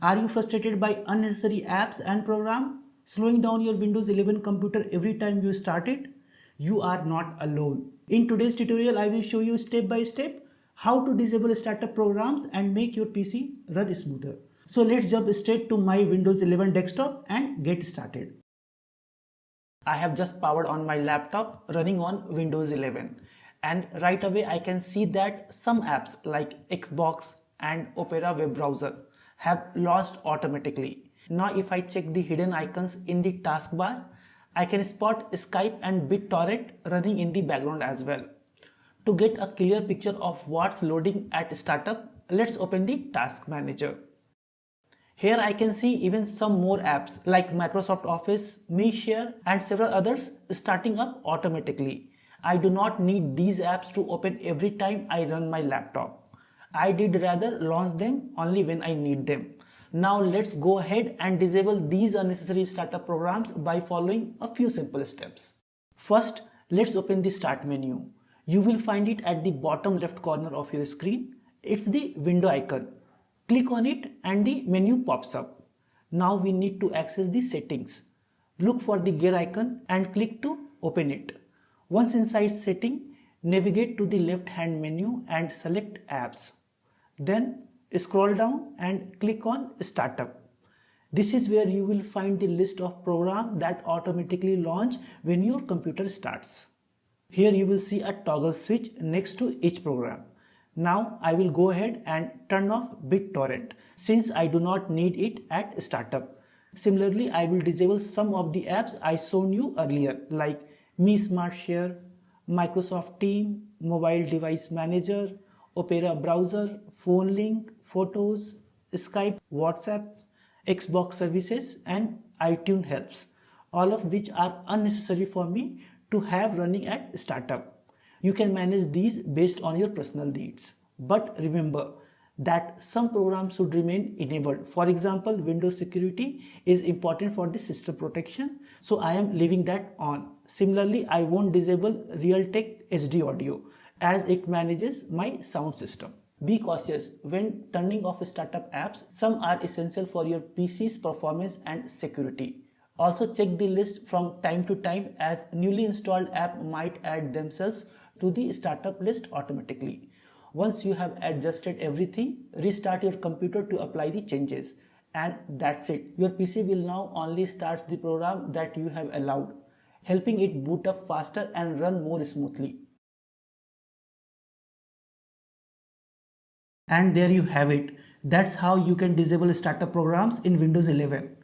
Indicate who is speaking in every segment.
Speaker 1: Are you frustrated by unnecessary apps and programs slowing down your Windows 11 computer every time you start it? You are not alone. In today's tutorial, I will show you step by step how to disable startup programs and make your PC run smoother. So let's jump straight to my Windows 11 desktop and get started. I have just powered on my laptop running on Windows 11, and right away I can see that some apps like Xbox and Opera web browser have launched automatically. Now if I check the hidden icons in the taskbar, I can spot Skype and BitTorrent running in the background as well. To get a clear picture of what's loading at startup, let's open the Task Manager. Here I can see even some more apps like Microsoft Office, MeShare and several others starting up automatically. I do not need these apps to open every time I run my laptop. I did rather launch them only when I need them. Now let's go ahead and disable these unnecessary startup programs by following a few simple steps. First, let's open the Start menu. You will find it at the bottom left corner of your screen. It's the window icon. Click on it and the menu pops up. Now we need to access the settings. Look for the gear icon and click to open it. Once inside setting, navigate to the left hand menu and select apps. Then scroll down and click on startup. This is where you will find the list of programs that automatically launch when your computer starts. Here you will see a toggle switch next to each program. Now I will go ahead and turn off BitTorrent since I do not need it at startup. Similarly, I will disable some of the apps I shown you earlier like Mi Smart Share, Microsoft Teams, Mobile Device Manager, Opera Browser, Phone Link, Photos, Skype, WhatsApp, Xbox Services and iTunes Helps, all of which are unnecessary for me to have running at startup. You can manage these based on your personal needs. But remember that some programs should remain enabled. For example, Windows security is important for the system protection, so I am leaving that on. Similarly, I won't disable Realtek HD Audio as it manages my sound system. Be cautious when turning off startup apps. Some are essential for your PC's performance and security. Also check the list from time to time as newly installed app might add themselves to the startup list automatically. Once you have adjusted everything, restart your computer to apply the changes. And that's it. Your PC will now only start the program that you have allowed, helping it boot up faster and run more smoothly. And there you have it. That's how you can disable startup programs in Windows 11.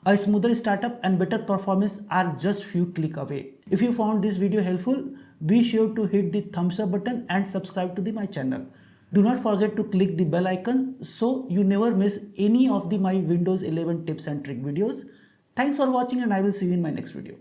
Speaker 1: A smoother startup and better performance are just few clicks away. If you found this video helpful, be sure to hit the thumbs up button and subscribe to my channel. Do not forget to click the bell icon so you never miss any of my Windows 11 tips and trick videos. Thanks for watching and I will see you in my next video.